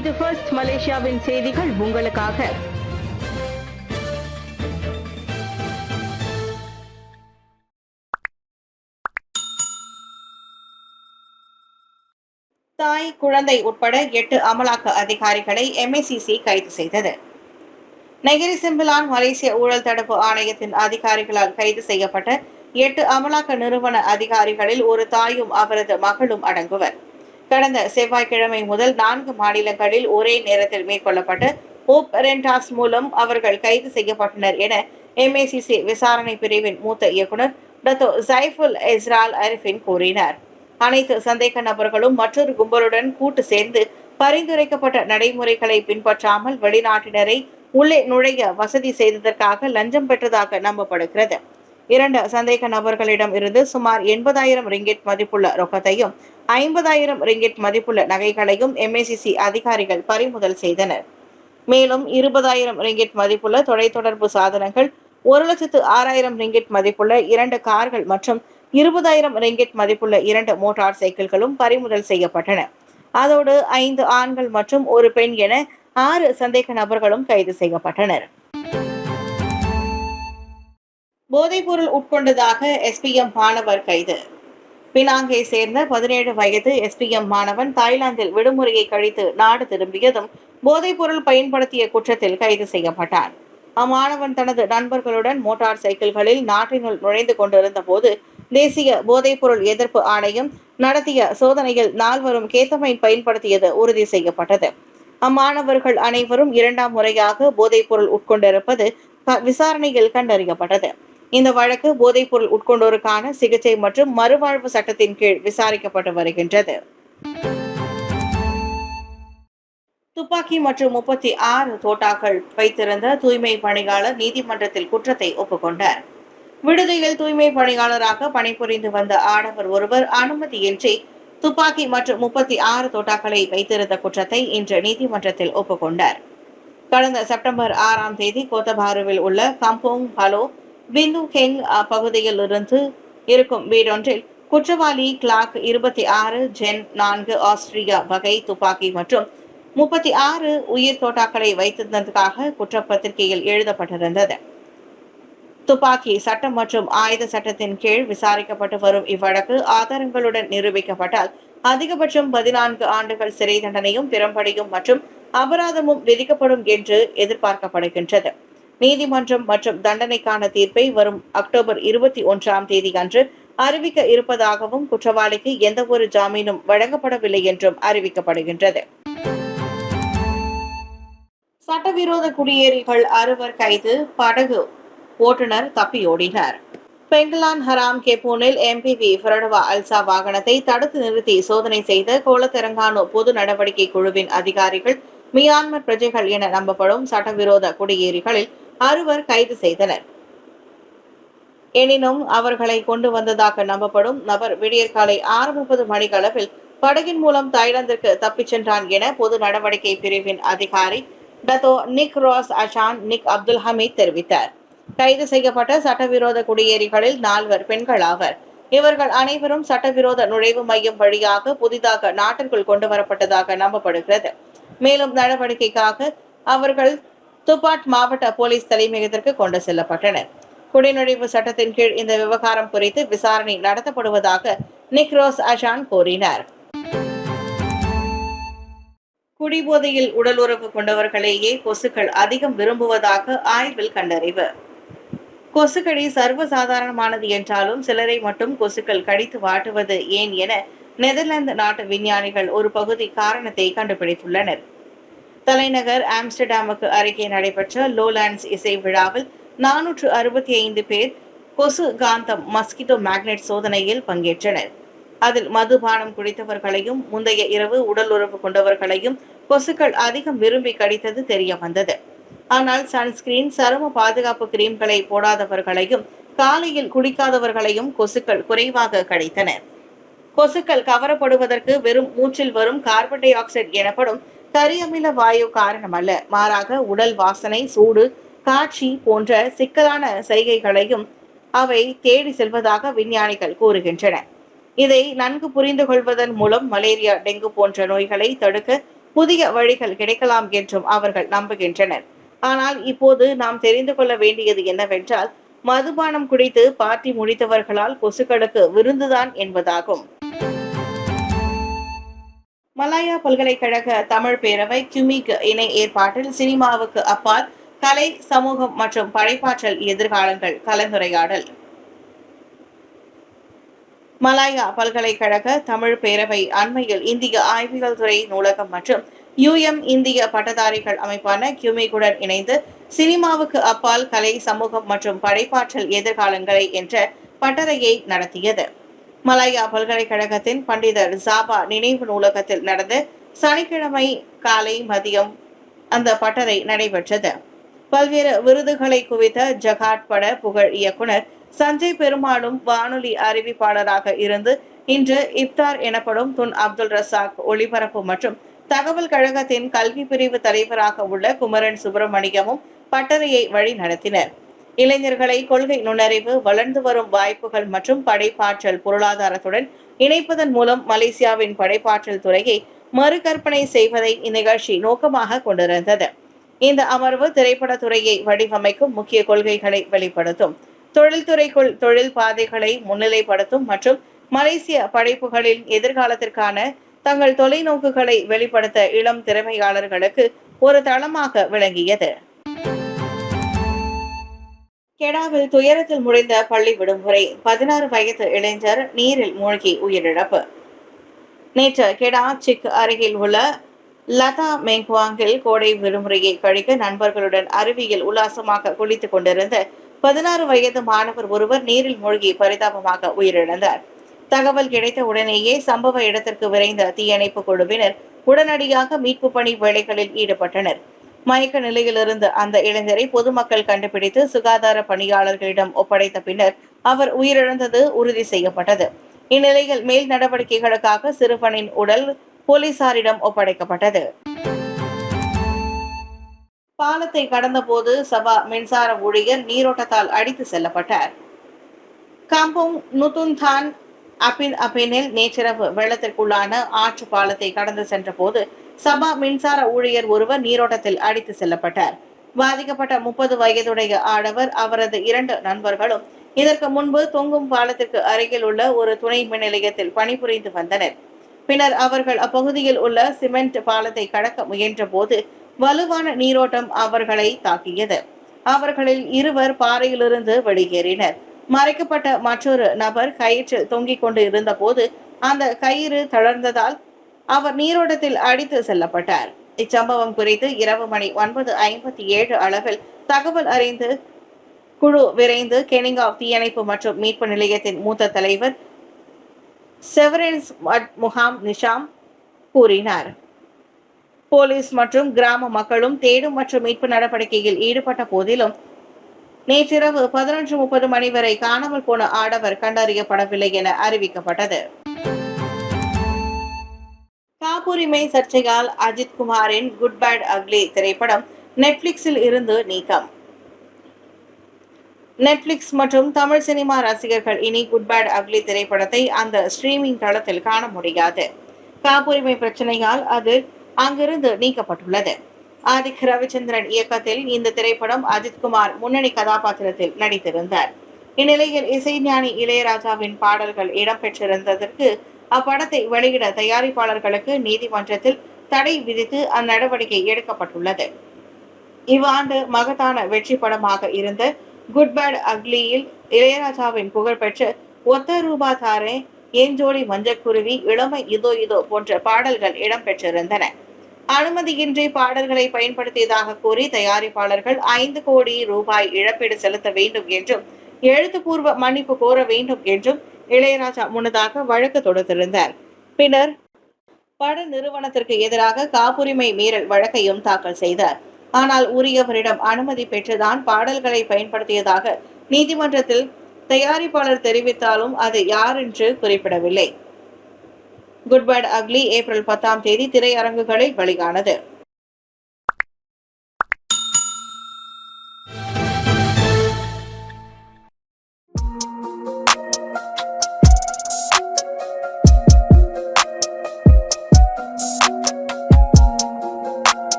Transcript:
இது ஃபர்ஸ்ட் மலேசியாவின் செய்திகள் உங்களுக்காக. தாய், குழந்தை உட்பட 8 அமலாக்க அதிகாரிகளை MACC கைது செய்தது. நெகிரி சிம்பிலான் மலேசிய ஊழல் தடுப்பு ஆணையத்தின் அதிகாரிகளால் கைது செய்யப்பட்ட 8 அமலாக்க நிறுவன அதிகாரிகளில் ஒரு தாயும் அவரது மகளும் அடங்குவர். கடந்த செவ்வாய்க்கிழமை முதல் 4 மாநிலங்களில் ஒரே நேரத்தில் மேற்கொள்ளப்பட்ட ஓப்ரெண்டாஸ் மூலம் அவர்கள் கைது செய்யப்பட்டனர் என MACC விசாரணை பிரிவின் மூத்த இயக்குநர் டத்தோ ஜைஃபுல் எஸ்ரால் அரிஃபின் கூறினார். அனைத்து சந்தேக நபர்களும் மற்றொரு கும்பலுடன் கூட்டு சேர்ந்து பரிந்துரைக்கப்பட்ட நடைமுறைகளை பின்பற்றாமல் வெளிநாட்டினரை உள்ளே நுழைய வசதி செய்ததற்காக லஞ்சம் பெற்றதாக நம்பப்படுகிறது. 2 சந்தேக நபர்களிடம் இருந்து சுமார் 80,000 ரிங்கிட் மதிப்புள்ள ரொக்கத்தையும் 50,000 ரிங்கிட் மதிப்புள்ள நகைகளையும் MACC அதிகாரிகள் பறிமுதல் செய்தனர். மேலும் 20,000 ரிங்கிட் மதிப்புள்ள தொலைத்தொடர்பு சாதனங்கள், 1,06,000 ரிங்கிட் மதிப்புள்ள 2 கார்கள் மற்றும் 20,000 ரிங்கிட் மதிப்புள்ள 2 மோட்டார் சைக்கிள்களும் பறிமுதல் செய்யப்பட்டன. அதோடு 5 ஆண்கள் மற்றும் ஒரு பெண் என 6 சந்தேக நபர்களும் கைது செய்யப்பட்டனர். போதைப்பொருள் உட்கொண்டதாக SPM மாணவர் கைது. பினாங்கை சேர்ந்த 17 வயது SPM மாணவன் தாய்லாந்தில் விடுமுறையை கழித்து நாடு திரும்பியதும் போதைப்பொருள் பயன்படுத்திய குற்றத்தில் கைது செய்யப்பட்டான். அம்மாணவன் தனது நண்பர்களுடன் மோட்டார் சைக்கிள்களில் நாட்டினுள் நுழைந்து கொண்டிருந்த போது தேசிய போதைப்பொருள் எதிர்ப்பு ஆணையம் நடத்திய சோதனையில் 4வரும் கேத்தமைன் பயன்படுத்தியது உறுதி செய்யப்பட்டது. அம்மாணவர்கள் அனைவரும் 2ஆம் முறையாக போதைப்பொருள் உட்கொண்டிருப்பது விசாரணையில் கண்டறியப்பட்டது. இந்த வழக்கு போதைப்பொருள் உட்கொண்டோருக்கான சிகிச்சை மற்றும் மறுவாழ்வு சட்டத்தின் கீழ் விசாரிக்கப்பட்டு வருகின்றது. துப்பாக்கி மற்றும் 36 தோட்டாக்கள் வைத்திருந்த தூய்மை பணியாளர் நீதிமன்றத்தில் குற்றத்தை ஒப்புக்கொண்டார். விடுதியில் தூய்மை பணியாளராக பணிபுரிந்து வந்த ஆடவர் ஒருவர் அனுமதியின்றி துப்பாக்கி மற்றும் 36 தோட்டாக்களை வைத்திருந்த குற்றத்தை இன்று நீதிமன்றத்தில் ஒப்புக்கொண்டார். கடந்த செப்டம்பர் 6ஆம் தேதி கோத்தபாருவில் உள்ள கம்போங் பலோ பிந்து கெங் பகுதியில் இருந்து இருக்கும் வீடொன்றில் குற்றவாளி கிளாக் 26 ஜென் 4 ஆஸ்திரியா வகை துப்பாக்கி மற்றும் 36 உயிர் தோட்டாக்களை வைத்திருந்ததற்காக குற்றப்பத்திரிகையில் எழுதப்பட்டிருந்தது. துப்பாக்கி சட்டம் மற்றும் ஆயுத சட்டத்தின் கீழ் விசாரிக்கப்பட்டு வரும் இவ்வழக்கு ஆதாரங்களுடன் நிரூபிக்கப்பட்டால் அதிகபட்சம் 14 ஆண்டுகள் சிறை தண்டனையும் பிறம்படியும் மற்றும் அபராதமும் விதிக்கப்படும் என்று எதிர்பார்க்கப்படுகின்றது. நீதிமன்றம் மற்றும் தண்டனைக்கான தீர்ப்பை வரும் அக்டோபர் 21ஆம் தேதி அன்று அறிவிக்க இருப்பதாகவும் குற்றவாளிக்கு எந்தவொரு ஜாமீனும் வழங்கப்படவில்லை என்றும் அறிவிக்கப்படுகின்றது. சட்டவிரோத குடியேறிகள் 6 கைது, படகு ஓட்டுநர் தப்பியோடினார். பெங்கலான் ஹராம் கெப்பூனில் MPV ஃபரடவா அல்சா வாகனத்தை தடுத்து நிறுத்தி சோதனை செய்த கோலத்தெரங்கானு பொது நடவடிக்கை குழுவின் அதிகாரிகள் மியான்மர் பிரஜைகள் என நம்பப்படும் சட்டவிரோத குடியேறிகளில் 6 கைது செய்தனர். எனினும் அவர்களை கொண்டு வந்ததாக நம்பப்படும் நபர் விடியற்காலை 6:30 மணிகளவில் படகின் மூலம் தாய்லாந்திற்கு தப்பிச் சென்றான் என பொது நடவடிக்கை பிரிவின் அதிகாரி டத்தோ நிக் ராஸ் அஷான் நிக் அப்துல் ஹமீத் தெரிவித்தார். கைது செய்யப்பட்ட சட்டவிரோத குடியேறிகளில் 4 பெண்கள் ஆவர். இவர்கள் அனைவரும் சட்டவிரோத நுழைவு மையம் வழியாக புதிதாக நாட்டிற்குள் கொண்டுவரப்பட்டதாக நம்பப்படுகிறது. மேலும் நடவடிக்கைக்காக அவர்கள் துபாட் மாவட்ட போலீஸ் தலைமையகத்திற்கு கொண்டு செல்லப்பட்டனர். குடிநுழைவு சட்டத்தின் கீழ் இந்த விவகாரம் குறித்து விசாரணை நடத்தப்படுவதாக நிக் ரோஸ் அஷான் கூறினார். குடிபோதையில் உடலுறவு கொண்டவர்களேயே கொசுக்கள் அதிகம் விரும்புவதாக ஆய்வில் கண்டறிவு. கொசுக்கடி சர்வசாதாரணமானது என்றாலும் சிலரை மட்டும் கொசுக்கள் கடித்து வாட்டுவது ஏன் என நெதர்லாந்து நாட்டு விஞ்ஞானிகள் ஒரு பகுதி காரணத்தை கண்டுபிடித்துள்ளனர். தலைநகர் ஆம்ஸ்டர்டாமுக்கு அருகே நடைபெற்ற லோலாண்ட்ஸ் இசை விழாவில் 465 பேர் கொசு காந்தம் மஸ்கிட்டோ மேக்னெட் சோதனையில் பங்கேற்றனர். அதில் மதுபானம் குடித்தவர்களையும் முந்தைய இரவு உடல் உறவு கொண்டவர்களையும் கொசுக்கள் அதிகம் விரும்பி கடித்தது தெரிய வந்தது. ஆனால் சன்ஸ்கிரீன், சரும பாதுகாப்பு கிரீம்களை போடாதவர்களையும் காலையில் குடிக்காதவர்களையும் கொசுக்கள் குறைவாக கடித்தன. கொசுக்கள் கவரப்படுவதற்கு வெறும் மூச்சில் வரும் கார்பன் டை ஆக்சைடு எனப்படும் கரியமில வாயு காரணமல்ல, மாறாக உடல் வாசனை, சூடு, காட்சி போன்ற சிக்கலான செய்கைகளையும் அவை தேடி செல்வதாக விஞ்ஞானிகள் கூறுகின்றனர். இதை நன்கு புரிந்து கொள்வதன் மூலம் மலேரியா, டெங்கு போன்ற நோய்களை தடுக்க புதிய வழிகள் கிடைக்கலாம் என்றும் அவர்கள் நம்புகின்றனர். ஆனால் இப்போது நாம் தெரிந்து கொள்ள வேண்டியது என்னவென்றால், மதுபானம் குடித்து பார்ட்டி முடித்தவர்களால் கொசுக்களுக்கு விருந்துதான் என்பதாகும். மலாயா பல்கலைக்கழக தமிழ் பேரவை கியூமிக் இணை ஏற்பாட்டில் சினிமாவுக்கு அப்பால் கலை, சமூகம் மற்றும் படைப்பாற்றல் எதிர்காலங்கள் கலந்துரையாடல். மலாயா பல்கலைக்கழக தமிழ் பேரவை அண்மையில் இந்திய ஆய்வியல் துறை நூலகம் மற்றும் இந்திய பட்டதாரிகள் அமைப்பான கியூமிக்குடன் இணைந்து சினிமாவுக்கு அப்பால் கலை, சமூகம் மற்றும் படைப்பாற்றல் எதிர்காலங்களை என்ற பட்டறையை நடத்தியது. மலாயா பல்கலைக்கழகத்தின் பண்டிதர் ஜாபா நினைவு நூலகத்தில் நடந்த சனிக்கிழமை காலை மதியம் அந்த பட்டறை நடைபெற்றது. பல்வேறு விருதுகளை குவித்த ஜகாட் பட புகழ் இயக்குனர் சஞ்சய் பெருமாளும் வானொலி அறிவிப்பாளராக இருந்து இன்று இப்தார் எனப்படும் துன் அப்துல் ரசாக் ஒளிபரப்பு மற்றும் தகவல் கழகத்தின் கல்வி பிரிவு தலைவராக உள்ள குமரன் சுப்பிரமணியமும் பட்டறையை வழி நடத்தினர். இளைஞர்களை கொள்கை நுண்ணறிவு, வளர்ந்து வரும் வாய்ப்புகள் மற்றும் படைப்பாற்றல் பொருளாதாரத்துடன் இணைப்பதன் மூலம் மலேசியாவின் படைப்பாற்றல் துறையை மறுகற்பனை செய்வதை இந்நிகழ்ச்சி நோக்கமாக கொண்டிருந்தது. இந்த அமர்வு திரைப்படத்துறையை வடிவமைக்கும் முக்கிய கொள்கைகளை வெளிப்படுத்தும், தொழில்துறைக்குள் தொழில் பாதைகளை முன்னிலைப்படுத்தும் மற்றும் மலேசிய படைப்புகளின் எதிர்காலத்திற்கான தங்கள் தொலைநோக்குகளை வெளிப்படுத்த இளம் திறமையாளர்களுக்கு ஒரு தளமாக விளங்கியது. கெடாவில் துயரத்தில் முடிந்த பள்ளி விடுமுறை. 16 வயது இளைஞர் நீரில் மூழ்கி உயிரிழப்பு. நேற்று கெடா சிக் அருகில் உள்ள லதா மெங்குவாங்கில் கோடை விடுமுறையை கழிக்க நண்பர்களுடன் அருவியில் உல்லாசமாக குளித்துக் கொண்டிருந்த 16 வயது மாணவர் ஒருவர் நீரில் மூழ்கி பரிதாபமாக உயிரிழந்தார். தகவல் கிடைத்த உடனேயே சம்பவ இடத்திற்கு விரைந்த தீயணைப்பு குழுவினர் உடனடியாக மீட்பு பணி வேலைகளில் ஈடுபட்டனர். மயக்க நிலையிலிருந்து அந்த இளைஞரை பொதுமக்கள் கண்டுபிடித்து சுகாதார பணியாளர்களிடம் ஒப்படைத்த பின்னர் அவர் உயிரிழந்தது உறுதி செய்யப்பட்டது. இந்நிலையில் மேல் நடவடிக்கைகளுக்காக சிறுவனின் உடல் போலீசாரிடம் ஒப்படைக்கப்பட்டது. பாலத்தை கடந்தபோது சபா மின்சார ஊழியர் நீரோட்டத்தால் அடித்து செல்லப்பட்டார். காம்போங் நுத்துன்தான் அபினில் நேற்றிரவு வெள்ளத்திற்குள்ளான ஆற்று பாலத்தை கடந்து சென்ற போது சபா மின்சார ஊழியர் ஒருவர் நீரோட்டத்தில் அடித்து செல்லப்பட்டார். பாதிக்கப்பட்ட 30 வயதுடைய ஆடவர் அவரது 2 நண்பர்களும் இதற்கு முன்பு தொங்கும் பாலத்திற்கு அருகில் உள்ள ஒரு துணை மின் நிலையத்தில் பணிபுரிந்து வந்தனர். பின்னர் அவர்கள் அப்பகுதியில் உள்ள சிமெண்ட் பாலத்தை கடக்க முயன்ற போது வலுவான நீரோட்டம் அவர்களை தாக்கியது. அவர்களில் 2 பாறையிலிருந்து வெளியேறினர். மறைக்கப்பட்ட மற்றொரு நபர் கயிற்றில் தொங்கிக் கொண்டு இருந்த போது அந்த கயிறு தளர்ந்ததால் அவர் நீரோட்டத்தில் அடித்து செல்லப்பட்டார். இச்சம்பவம் குறித்து இரவு மணி 9:57 அளவில் தகவல் அறிந்து குழு விரைந்து கெனிங்காவ் தீயணைப்பு மற்றும் மீட்பு நிலையத்தின் மூத்த தலைவர் செவரன்ஸ் முகாம் நிஷாம் கூறினார். போலீஸ் மற்றும் கிராம மக்களும் தேடும் மற்றும் மீட்பு நடவடிக்கையில் ஈடுபட்ட போதிலும் நேற்றிரவு 11:30 மணி வரை காணாமல் போன ஆடவர் கண்டறியப்படவில்லை என அறிவிக்கப்பட்டது. காப்புரிமை சர்ச்சையால் அஜித் குமாரின் குட் பேட் அக்லி திரைப்படம் நெட்ஃபிளிக்ஸில் இருந்து நீக்கம். நெட்ஃபிளிக்ஸ் மற்றும் தமிழ் சினிமா ரசிகர்கள் இனி குட் பேட் அக்லி திரைப்படத்தை அந்த ஸ்ட்ரீமிங் தளத்தில் காண முடியாது. காப்புரிமை பிரச்சனையால் அது அங்கிருந்து நீக்கப்பட்டுள்ளது. ஆதிக் ரவிச்சந்திரன் இயக்கத்தில் இந்த திரைப்படம் அஜித்குமார் முன்னணி கதாபாத்திரத்தில் நடித்திருந்தார். இந்நிலையில் இசைஞானி இளையராஜாவின் பாடல்கள் இடம்பெற்றிருந்ததற்கு அப்படத்தை வெளியிட தயாரிப்பாளர்களுக்கு நீதிமன்றத்தில் தடை விதித்து அந்நடவடிக்கை எடுக்கப்பட்டுள்ளது. இவ்வாண்டு மகத்தான வெற்றி படமாக இருந்த குட் பேட் அக்லியில் இளையராஜாவின் புகழ்பெற்ற ஒத்த ரூபா தாரே, ஏஞ்சோடி மஞ்சக்குருவி, இளமை இதோ இதோ போன்ற பாடல்கள் இடம்பெற்றிருந்தன. அனுமதியின்றி பாடல்களை பயன்படுத்தியதாக கூறி தயாரிப்பாளர்கள் 5 கோடி ரூபாய் இழப்பீடு செலுத்த வேண்டும் என்றும் எழுத்துப்பூர்வ மன்னிப்பு கோர வேண்டும் என்றும் இளையராஜா முன்னதாக வழக்கு தொடுத்திருந்தார். பின்னர் பட நிறுவனத்திற்கு எதிராக காப்புரிமை மீறல் வழக்கையும் தாக்கல் செய்தார். ஆனால் உரியவரிடம் அனுமதி பெற்றுதான் பாடல்களை பயன்படுத்தியதாக நீதிமன்றத்தில் தயாரிப்பாளர் தெரிவித்தாலும் அது யார் என்று குறிப்பிடவில்லை. குட் பேட் அக்லி ஏப்ரல் 10ஆம் தேதி திரையரங்குகளில் வெளியானது.